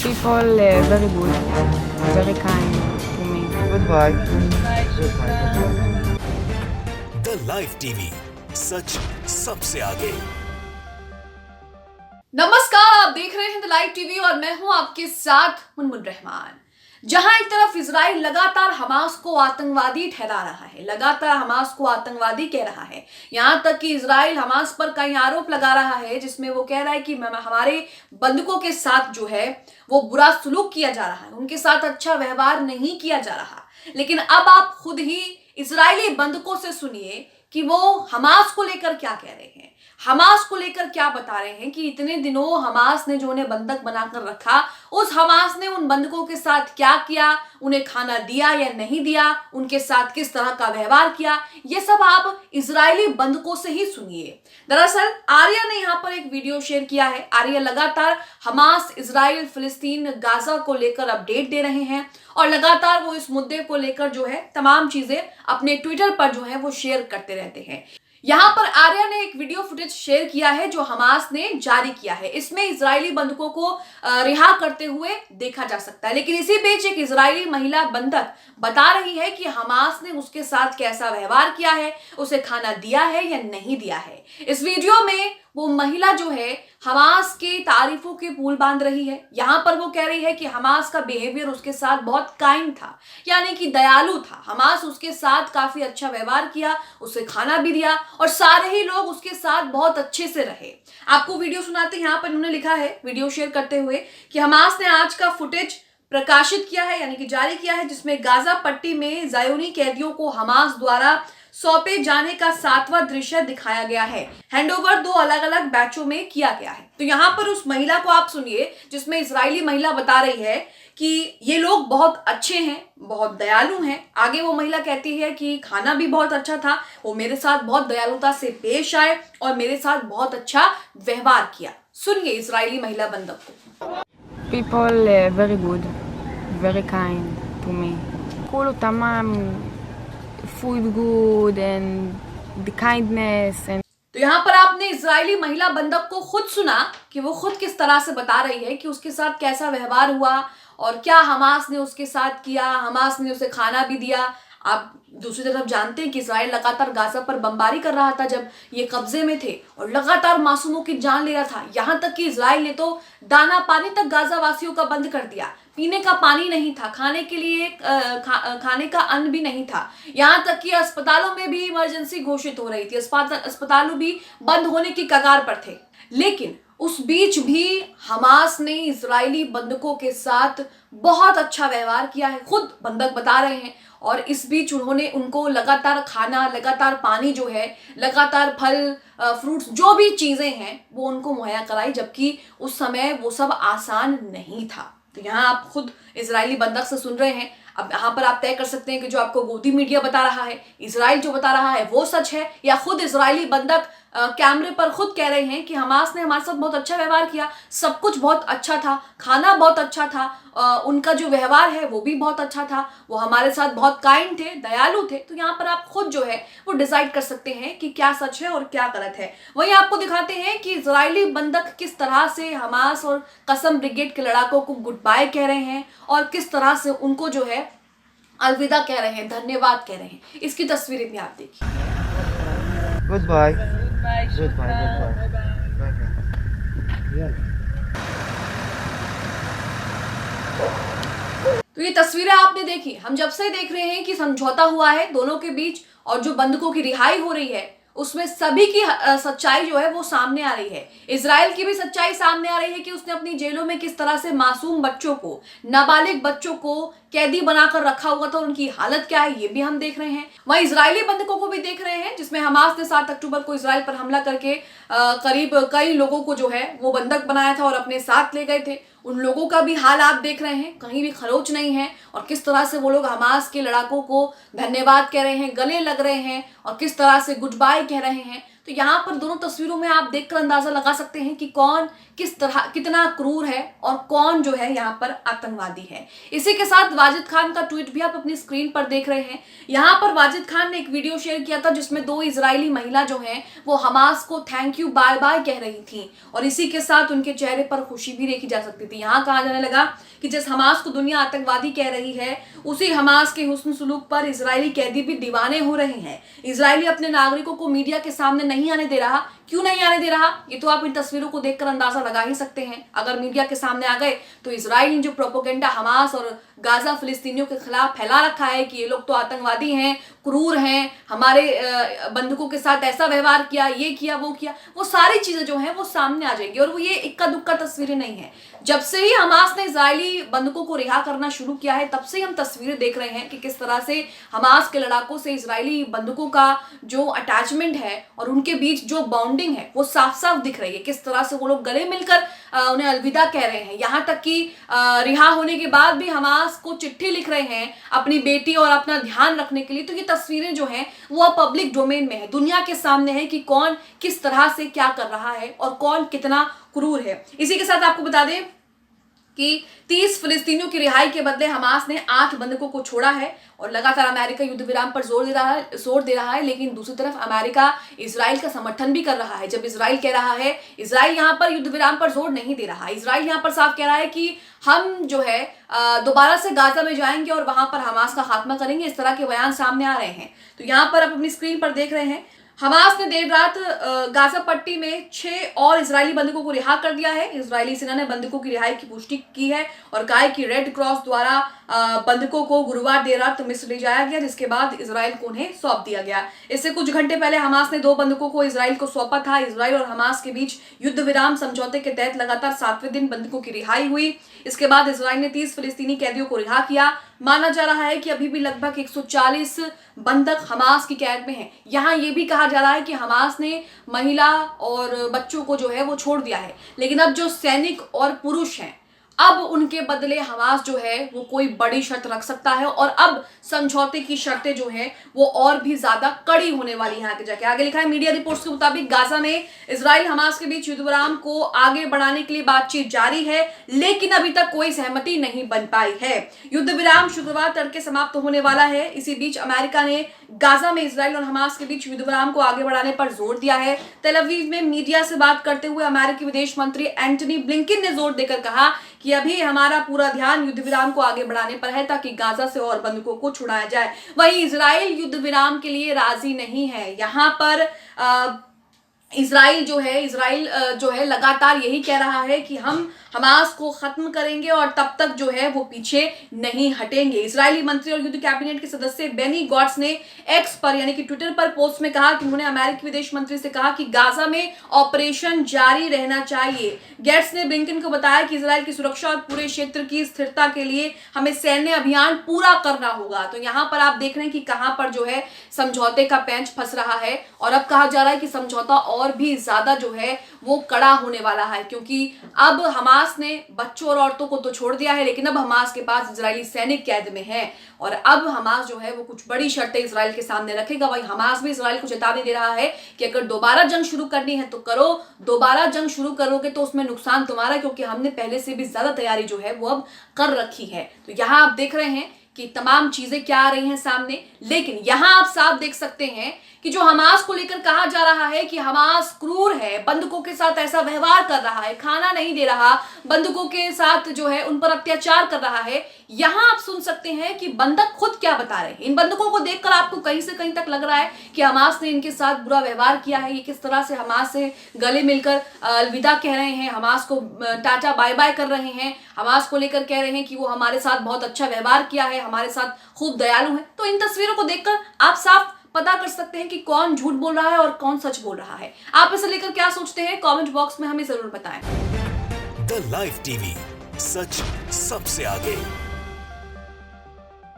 People very good, very kind to me. Goodbye. Goodbye. The live TV, सच सबसे आगे। नमस्कार, आप देख रहे हैं द लाइव टीवी और मैं हूं आपके साथ मुनमुन रहमान। जहां एक तरफ इजराइल लगातार हमास को आतंकवादी ठहरा रहा है, लगातार हमास को आतंकवादी कह रहा है, यहां तक कि इजराइल हमास पर कई आरोप लगा रहा है जिसमें वो कह रहा है कि हमारे बंधुकों के साथ जो है वो बुरा सलूक किया जा रहा है, उनके साथ अच्छा व्यवहार नहीं किया जा रहा। लेकिन अब आप खुद ही इजरायली बंधुकों से सुनिए कि वो हमास को लेकर क्या कह रहे हैं, हमास को लेकर क्या बता रहे हैं कि इतने दिनों हमास ने जो उन्हें बंधक बनाकर रखा, उस हमास ने उन बंधकों के साथ क्या किया, उन्हें खाना दिया या नहीं दिया, उनके साथ किस तरह का व्यवहार किया, ये सब आप इजरायली बंधकों से ही सुनिए। दरअसल आर्या ने यहाँ पर एक वीडियो शेयर किया है। आर्या लगातार हमास, इजराइल, फिलिस्तीन, गाजा को लेकर अपडेट दे रहे हैं और लगातार वो इस मुद्दे को लेकर जो है तमाम चीजें अपने ट्विटर पर जो है वो शेयर करते रहते हैं। यहाँ पर आर्या ने एक वीडियो फुटेज शेयर किया है जो हमास ने जारी किया है। इसमें इजरायली बंधकों को रिहा करते हुए देखा जा सकता है, लेकिन इसी बीच एक इजरायली महिला बंधक बता रही है कि हमास ने उसके साथ कैसा व्यवहार किया है, उसे खाना दिया है या नहीं दिया है। इस वीडियो में वो महिला जो है हमास की तारीफों के पुल बांध रही है। यहाँ पर वो कह रही है कि हमास का बिहेवियर उसके साथ बहुत काइंड था, यानी कि दयालु था। हमास उसके साथ काफी अच्छा व्यवहार किया, उसे खाना भी दिया और सारे ही लोग उसके साथ बहुत अच्छे से रहे। आपको वीडियो सुनाते, यहाँ पर उन्होंने लिखा है वीडियो शेयर करते हुए कि हमास ने आज का फुटेज प्रकाशित किया है, यानी कि जारी किया है, जिसमें गाजा पट्टी में ज़ायोनी कैदियों को हमास द्वारा सौंपे जाने का 7वां दृश्य दिखाया गया है। हैंडओवर 2 अलग अलग बैचों में किया गया है। तो यहाँ पर उस महिला को आप सुनिए जिसमें इजरायली महिला बता रही है कि ये लोग बहुत अच्छे हैं, बहुत दयालु हैं। आगे वो महिला कहती है कि खाना भी बहुत अच्छा था, वो मेरे साथ बहुत दयालुता से पेश आए और मेरे साथ बहुत अच्छा व्यवहार किया। सुनिए इजरायली महिला बंधक को। People very good, very kind to me. כולו תמם, food good and the kindness and तो यहाँ पर आपने इजरायली महिला बंधक को खुद सुना कि वो खुद किस तरह से बता रही है कि उसके साथ कैसा व्यवहार हुआ और क्या हमास ने उसके साथ किया, हमास ने उसे खाना भी दिया। आप दूसरी तरफ जानते हैं कि इजराइल लगातार गाजा पर बमबारी कर रहा था जब ये कब्जे में थे और लगातार मासूमों की जान ले रहा था। यहाँ तक कि इजराइल ने तो दाना पानी तक गाजा वासियों का बंद कर दिया, पीने का पानी नहीं था, खाने के लिए खाने का अन्न भी नहीं था। यहाँ तक कि अस्पतालों में भी इमरजेंसी घोषित हो रही थी, अस्पतालों भी बंद होने की कगार पर थे। लेकिन उस बीच भी हमास ने इजरायली बंधकों के साथ बहुत अच्छा व्यवहार किया है, खुद बंधक बता रहे हैं। और इस बीच उन्होंने उनको लगातार खाना, लगातार पानी जो है, लगातार फल फ्रूट्स, जो भी चीज़ें हैं वो उनको मुहैया कराई, जबकि उस समय वो सब आसान नहीं था। तो यहाँ आप खुद इजरायली बंधक से सुन रहे हैं। अब यहाँ पर आप तय कर सकते हैं कि जो आपको गोदी मीडिया बता रहा है, इजराइल जो बता रहा है वो सच है, या खुद इजरायली बंधक कैमरे पर खुद कह रहे हैं कि हमास ने हमारे साथ बहुत अच्छा व्यवहार किया, सब कुछ बहुत अच्छा था, खाना बहुत अच्छा था, उनका जो व्यवहार है वो भी बहुत अच्छा था, वो हमारे साथ बहुत काइंड थे, दयालु थे। तो यहाँ पर आप खुद जो है वो डिसाइड कर सकते हैं कि क्या सच है और क्या गलत है। वहीं आपको दिखाते हैं कि इजरायली बंधक किस तरह से हमास और कसम ब्रिगेड के लड़ाकों को गुड बाय कह रहे हैं और किस तरह से उनको जो है अलविदा कह रहे हैं, धन्यवाद कह रहे हैं। इसकी तस्वीरें भी आप देखिए। Goodbye. Goodbye. तो ये तस्वीरें आपने देखी। हम जब से देख रहे हैं कि समझौता हुआ है दोनों के बीच और जो बंधकों की रिहाई हो रही है उसमें सभी की सच्चाई जो है वो सामने आ रही है। इजराइल की भी सच्चाई सामने आ रही है कि उसने अपनी जेलों में किस तरह से मासूम बच्चों को, नाबालिग बच्चों को कैदी बनाकर रखा हुआ था, उनकी हालत क्या है ये भी हम देख रहे हैं। वहीं इजरायली बंधकों को भी देख रहे हैं जिसमें हमास ने 7 अक्टूबर को इजराइल पर हमला करके करीब कई लोगों को जो है वो बंधक बनाया था और अपने साथ ले गए थे। उन लोगों का भी हाल आप देख रहे हैं, कहीं भी खरोच नहीं है और किस तरह से वो लोग हमास के लड़ाकों को धन्यवाद कह रहे हैं, गले लग रहे हैं और किस तरह से गुड बाय कह रहे हैं। तो यहाँ पर दोनों तस्वीरों में आप देखकर अंदाजा लगा सकते हैं कि कौन किस तरह कितना क्रूर है और कौन जो है यहाँ पर आतंकवादी है। इसी के साथ वाजिद खान का ट्वीट भी आप अपनी स्क्रीन पर देख रहे हैं। यहाँ पर वाजिद खान ने एक वीडियो शेयर किया था जिसमें 2 इजरायली महिला जो हैं वो हमास को थैंक यू बाय बाय कह रही थी और इसी के साथ उनके चेहरे पर खुशी भी देखी जा सकती थी। यहाँ कहा जाने लगा कि जिस हमास को दुनिया आतंकवादी कह रही है उसी हमास के हुस्न सुलूक पर इजरायली कैदी भी दीवाने हो रहे हैं। इजरायली अपने नागरिकों को मीडिया के सामने नहीं आने दे रहा। क्यों नहीं आने दे रहा, ये तो आप इन तस्वीरों को देखकर अंदाजा लगा ही सकते हैं। अगर मीडिया के सामने आ गए तो इजराइल ने जो प्रोपेगेंडा हमास और गाजा फिलिस्तीनियों के खिलाफ फैला रखा है कि ये लोग तो आतंकवादी हैं, क्रूर हैं, हमारे बंधुकों के साथ ऐसा व्यवहार किया, ये किया, वो सारी चीजें जो हैं वो सामने आ जाएंगी। और वो ये इक्का दुक्का तस्वीरें नहीं है। जब से ही हमास ने इजरायली बंधुकों को रिहा करना शुरू किया है तब से ही हम तस्वीरें देख रहे हैं कि किस तरह से हमास के लड़ाकों से इजरायली बंधुकों का जो अटैचमेंट है और उनके बीच जो बॉन्डिंग है वो साफ साफ दिख रही है। किस तरह से वो लोग गले मिलकर उन्हें अलविदा कह रहे हैं। यहाँ तक कि रिहा होने के बाद भी हमास को चिट्ठी लिख रहे हैं अपनी बेटी और अपना ध्यान रखने के लिए। तो ये तस्वीरें जो हैं वो अब पब्लिक डोमेन में है, दुनिया के सामने है कि कौन किस तरह से क्या कर रहा है और कौन कितना क्रूर है। इसी के साथ आपको बता दें कि 30 फिलिस्तीनियों की रिहाई के बदले हमास ने 8 बंधकों को छोड़ा है और लगातार अमेरिका युद्ध विराम पर जोर दे रहा है। लेकिन दूसरी तरफ अमेरिका इजराइल का समर्थन भी कर रहा है। जब इजराइल कह रहा है, इजराइल यहाँ पर युद्ध विराम पर जोर नहीं दे रहा। इजराइल यहाँ पर साफ कह रहा है कि हम जो है दोबारा से गाजा में जाएंगे और वहां पर हमास का खात्मा करेंगे। इस तरह के बयान सामने आ रहे हैं। तो यहाँ पर आप अपनी स्क्रीन पर देख रहे हैं हमास ने देर रात गाजा पट्टी में 6 और इजरायली बंधकों को रिहा कर दिया है। इजरायली सेना ने बंधकों की रिहाई की पुष्टि की है और कहा है कि रेड क्रॉस द्वारा बंधकों को गुरुवार देर रात मिस्र ले जाया गया, जिसके बाद इजराइल को उन्हें सौंप दिया गया। इससे कुछ घंटे पहले हमास ने 2 बंधकों को इजराइल को सौंपा था। इजराइल और हमास के बीच युद्ध विराम समझौते के तहत लगातार 7वें दिन बंधकों की रिहाई हुई। इसके बाद इजराइल ने 30 फिलिस्तीनी कैदियों को रिहा किया। माना जा रहा है कि अभी भी लगभग 140 बंधक हमास की कैद में हैं। यहाँ ये भी कहा जा रहा है कि हमास ने महिला और बच्चों को जो है वो छोड़ दिया है, लेकिन अब जो सैनिक और पुरुष हैं अब उनके बदले हमास जो है वो कोई बड़ी शर्त रख सकता है और अब समझौते की शर्तें जो है वो और भी ज्यादा कड़ी होने वाली है। आगे जाके आगे लिखा है, मीडिया रिपोर्ट्स के मुताबिक गाजा में इजराइल हमास के बीच युद्ध विराम को आगे बढ़ाने के लिए बातचीत जारी है, लेकिन अभी तक कोई सहमति नहीं बन पाई है। युद्ध विराम शुक्रवार तड़के समाप्त होने वाला है। इसी बीच अमेरिका ने गाजा में इजराइल और हमास के बीच युद्ध विराम को आगे बढ़ाने पर जोर दिया है। तेल अवीव में मीडिया से बात करते हुए अमेरिकी विदेश मंत्री एंटनी ब्लिंकन ने जोर देकर कहा कि अभी हमारा पूरा ध्यान युद्ध विराम को आगे बढ़ाने पर है ताकि गाजा से और बंधकों को छुड़ाया जाए। वहीं इजराइल युद्ध विराम के लिए राजी नहीं है। यहाँ पर इजराइल जो है लगातार यही कह रहा है कि हम हमास को खत्म करेंगे और तब तक जो है वो पीछे नहीं हटेंगे। इजरायली मंत्री और युद्ध कैबिनेट के सदस्य बेनी गॉट्स ने एक्स पर यानी कि ट्विटर पर पोस्ट में कहा कि उन्होंने अमेरिकी विदेश मंत्री से कहा कि गाजा में ऑपरेशन जारी रहना चाहिए। गेट्स ने ब्लिंकन को बताया कि इजराइल की सुरक्षा और पूरे क्षेत्र की स्थिरता के लिए हमें सैन्य अभियान पूरा करना होगा। तो यहाँ पर आप देख रहे हैं कि कहां पर जो है समझौते का पेंच फंस रहा है और अब कहा जा रहा है कि समझौता और भी ज्यादा जो है वो कड़ा होने वाला है, क्योंकि अब हमास ने बच्चों और औरतों को तो छोड़ दिया है, लेकिन अब हमास के पास इजरायली सैनिक कैद में है और अब हमास जो है वो कुछ बड़ी शर्तें इजराइल के सामने रखेगा। वही हमास भी इजराइल को चेतावनी दे रहा है कि अगर दोबारा जंग शुरू करनी है तो करो, दोबारा जंग शुरू करोगे तो उसमें नुकसान तुम्हारा, क्योंकि हमने पहले से भी ज्यादा तैयारी जो है वो अब कर रखी है। तो यहाँ आप देख रहे हैं कि तमाम चीजें क्या आ रही हैं सामने, लेकिन यहां आप साफ देख सकते हैं कि जो हमास को लेकर कहा जा रहा है कि हमास क्रूर है, बंधकों के साथ ऐसा व्यवहार कर रहा है, खाना नहीं दे रहा, बंधकों के साथ जो है उन पर अत्याचार कर रहा है, यहां आप सुन सकते हैं कि बंधक खुद क्या बता रहे हैं। इन बंधकों को देखकर आपको कहीं से कहीं तक लग रहा है कि हमास ने इनके साथ बुरा व्यवहार किया है। ये किस तरह से हमास से गले मिलकर अलविदा कह रहे हैं, हमास को टाटा बाय बाय कर रहे हैं, हमास को लेकर कह रहे हैं कि वो हमारे साथ बहुत अच्छा व्यवहार किया है, हमारे साथ खूब दयालु है। तो इन तस्वीरों को देखकर आप साफ पता कर सकते हैं कि कौन झूठ बोल रहा है और कौन सच बोल रहा है। आप इसे लेकर क्या सोचते हैं, कमेंट बॉक्स में हमें जरूर बताएं। द लाइव टीवी, सच सबसे आगे।